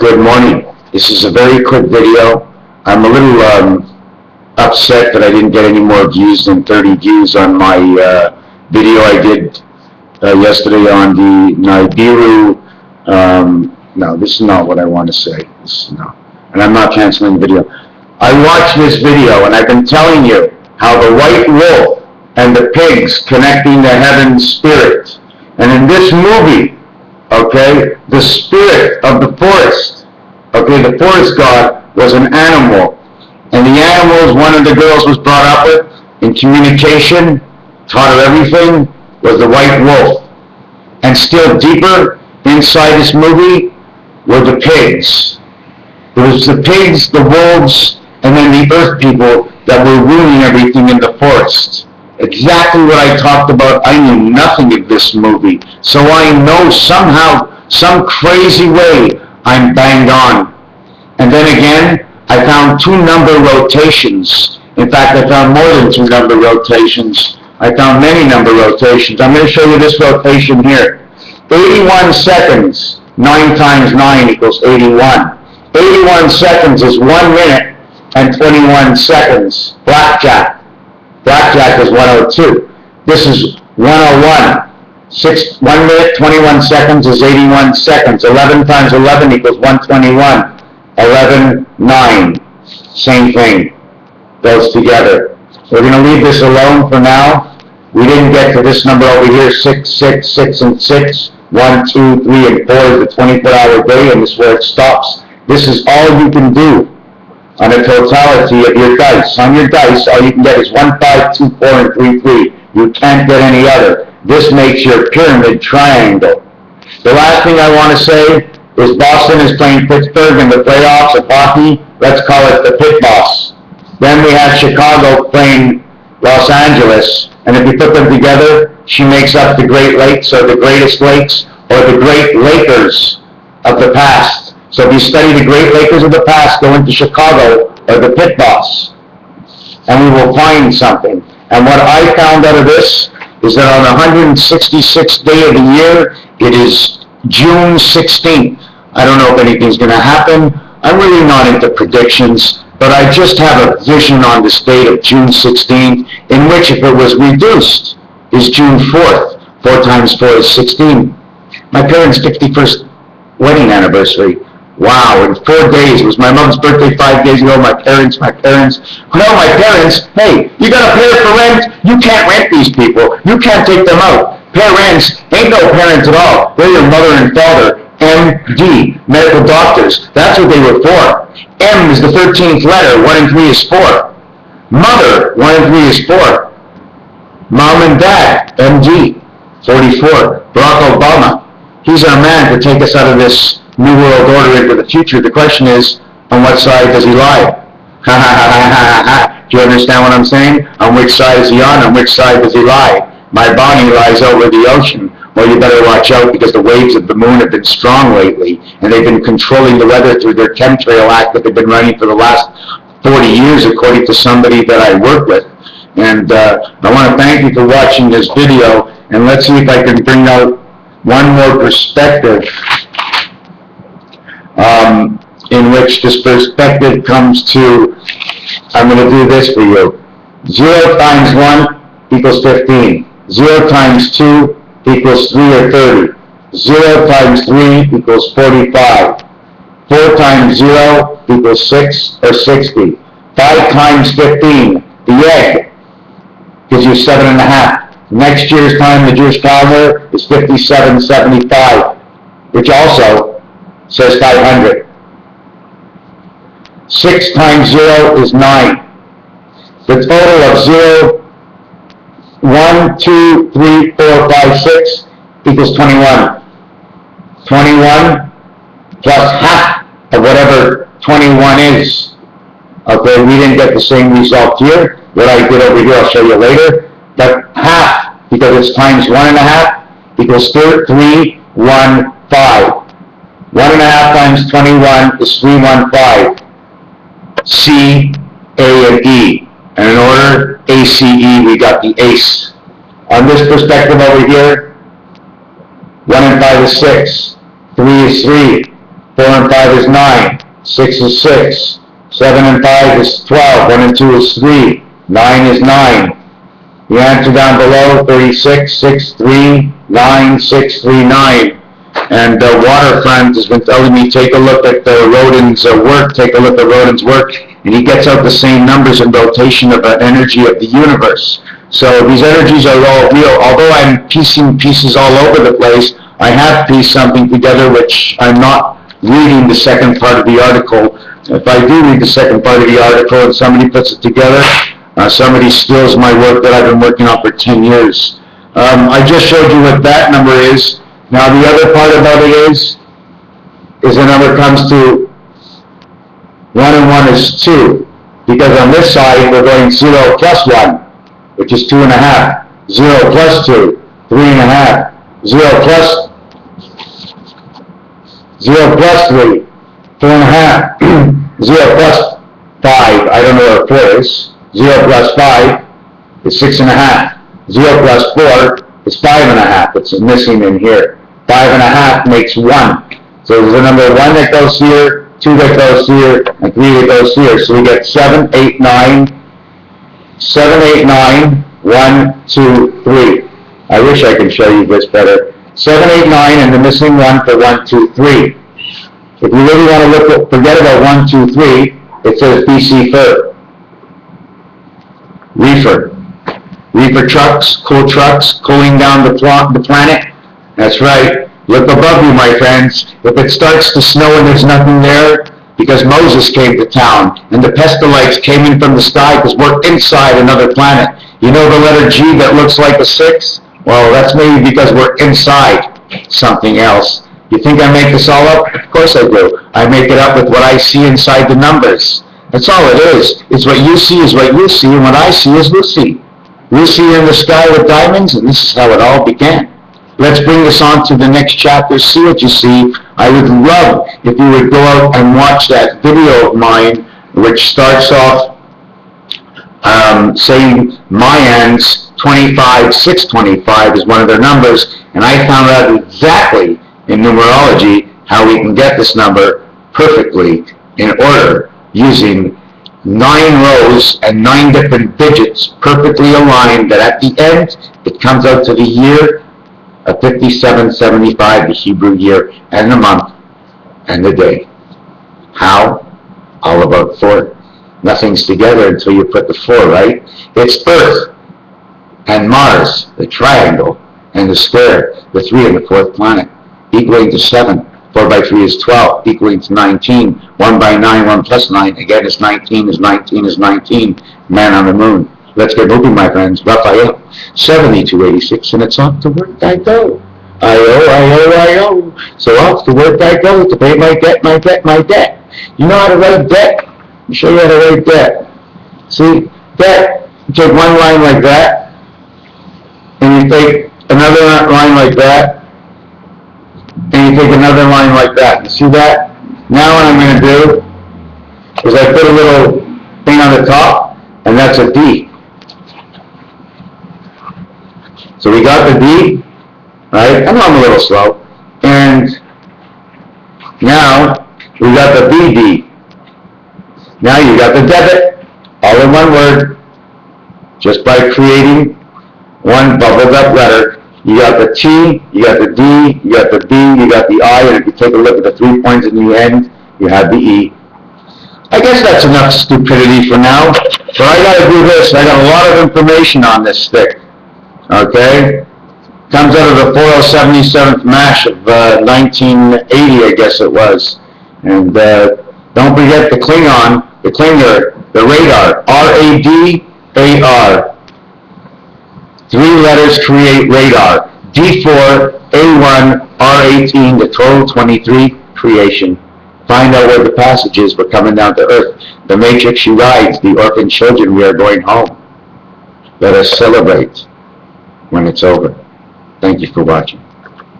Good morning. This is a very quick video. I'm a little upset that I didn't get any more views than 30 views on my video I did yesterday on the Nibiru. No, this is not what I want to say. And I'm not canceling the video. I watched this video and I've been telling you how the white wolf and the pigs connecting the heaven spirit. And in this movie, okay, the spirit of the forest, okay, the forest god was an animal. And the animals one of the girls was brought up with in communication, taught her everything, was the white wolf. And still deeper inside this movie were the pigs. It was the pigs, the wolves, and then the earth people that were ruining everything in the forest. Exactly what I talked about. I knew nothing of this movie. So I know somehow, some crazy way, I'm banged on. And then again, I found 2 number rotations. In fact, I found more than 2 number rotations. I found many number rotations. I'm going to show you this rotation here. 81 seconds, 9 times 9 equals 81. 81 seconds is 1 minute and 21 seconds. Blackjack. Blackjack is 102. This is 101. 1 minute, 21 seconds is 81 seconds. 11 times 11 equals 121. 11, 9. Same thing. Goes together. We're going to leave this alone for now. We didn't get to this number over here, 6, 6, 6, and 6. 1, 2, 3, and 4 is the 24-hour day, and this is where it stops. This is all you can do on a totality of your dice. On your dice, all you can get is 1, 5, 2, 4, and 3, 3. You can't get any other. This makes your pyramid triangle. The last thing I want to say is Boston is playing Pittsburgh in the playoffs of hockey. Let's call it the Pit Boss. Then we have Chicago playing Los Angeles. And if you put them together, she makes up the Great Lakes, or the Greatest Lakes, or the Great Lakers of the past. So if you study the Great Lakers of the past, go into Chicago, or the Pit Boss, and we will find something. And what I found out of this is that on the 166th day of the year, it is June 16th. I don't know if anything's going to happen. I'm really not into predictions, but I just have a vision on this date of June 16th, in which if it was reduced, is June 4th. 4 times 4 is 16. My parents' 51st wedding anniversary. Wow, in 4 days. It was my mom's birthday 5 days ago. My parents. No, my parents, hey, you got to pay for rent. You can't rent these people. You can't take them out. Parents ain't no parents at all. They're your mother and father. MD, medical doctors. That's what they were for. M is the 13th letter. 1 and 3 is 4. Mother, 1 and 3 is 4. Mom and dad, MD, 44. Barack Obama, he's our man to take us out of this New World Order into the future. The question is, on what side does he lie? Ha ha ha ha ha ha. Do you understand what I'm saying? On which side is he on? On which side does he lie? My body lies over the ocean. Well, you better watch out, because the waves of the moon have been strong lately, and they've been controlling the weather through their chemtrail act that they've been running for the last 40 years, according to somebody that I work with. And I want to thank you for watching this video, and let's see if I can bring out one more perspective, in which this perspective comes to, I'm going to do this for you. 0 times 1 equals 15. 0 times 2 equals 3 or 30. 0 times 3 equals 45. 4 times 0 equals 6 or 60. 5 times 15, the egg, gives you 7.5. Next year's time, the Jewish calendar, is 5775, which also says 500. 6 times 0 is 9. The total of 0, 1, 2, 3, 4, 5, 6 equals 21. 21 plus half of whatever 21 is. Okay, we didn't get the same result here. What I did over here, I'll show you later. But half, because it's times 1.5, equals 3, 1, 5. 1.5 times 21 is 315. C, A, and E. And in order, A, C, E, we got the ace. On this perspective over here, 1 and 5 is 6. 3 is 3. 4 and 5 is 9. 6 is 6. 7 and 5 is 12. 1 and 2 is 3. 9 is 9. The answer down below, 36, 6, 3, 9, 6, 3, 9. And Waterfront has been telling me, take a look at Rodin's work, take a look at Rodin's work, and he gets out the same numbers in rotation of the energy of the universe. So these energies are all real. Although I'm piecing pieces all over the place, I have pieced something together which I'm not reading the second part of the article. If I do read the second part of the article and somebody puts it together, somebody steals my work that I've been working on for 10 years. I just showed you what that number is. Now the other part about it is the number comes to 1 and 1 is 2. Because on this side we're going 0 plus 1, which is 2.5. 0 plus 2, 3.5. 0 plus 3, 4.5. 0 plus 5, I don't know what 4 is. 0 plus 5 is 6.5. 0 plus 4 is 5.5. It's missing in here. 5.5 makes 1. So there's a number 1 that goes here, 2 that goes here, and 3 that goes here. So we get 7, 8, 9. 7, 8, 9, 1, 2, 3. I wish I could show you this better. 7, 8, 9, and the missing 1 for 1, 2, 3. If you really want to look at, forget about 1, 2, 3, it says BC fur. Reefer trucks, coal trucks, cooling down the planet. That's right. Look above you, my friends. If it starts to snow and there's nothing there, because Moses came to town, and the pestilites came in from the sky because we're inside another planet. You know the letter G that looks like a 6? Well, that's maybe because we're inside something else. You think I make this all up? Of course I do. I make it up with what I see inside the numbers. That's all it is. It's what you see is what you see, and what I see is Lucy. Lucy in the sky with diamonds, and this is how it all began. Let's bring this on to the next chapter, see what you see. I would love if you would go out and watch that video of mine, which starts off saying Mayans 25, 625 is one of their numbers, and I found out exactly in numerology how we can get this number perfectly in order using 9 rows and 9 different digits perfectly aligned, that at the end it comes out to the year of 5775, the Hebrew year, and the month and the day. How? All about 4. Nothing's together until you put the 4, right? It's Earth and Mars, the triangle, and the square, the 3 and the 4th planet, equaling to 7. 4 by 3 is 12, equaling to 19. 1 by 9, 1 plus 9, again is 19, is 19, is 19. Man on the moon. Let's get moving, my friends. Raphael, 7286, and it's off to work I go. I-O. So off to work I go to pay my debt, my debt, my debt. You know how to write debt? I'll show you how to write debt. See, debt, you take one line like that, and you take another line like that, and you take another line like that. You see that? Now what I'm going to do is I put a little thing on the top, and that's a D. So we got the D, right? I know I'm a little slow. And now we got the BD. Now you got the debit, all in one word, just by creating one bubbled up letter. You got the T, you got the D, you got the B, you got the I, and if you take a look at the 3 points in the end, you have the E. I guess that's enough stupidity for now, but I got to do this. I got a lot of information on this stick. Okay? Comes out of the 4077th MASH of 1980, I guess it was. And don't forget the Klingon, the Klinger, the radar, R-A-D-A-R. 3 letters create radar. D4, A1, R18, the total 23 creation. Find out where the passage is. We're coming down to Earth. The matrix she rides, the orphan children, we are going home. Let us celebrate when it's over. Thank you for watching.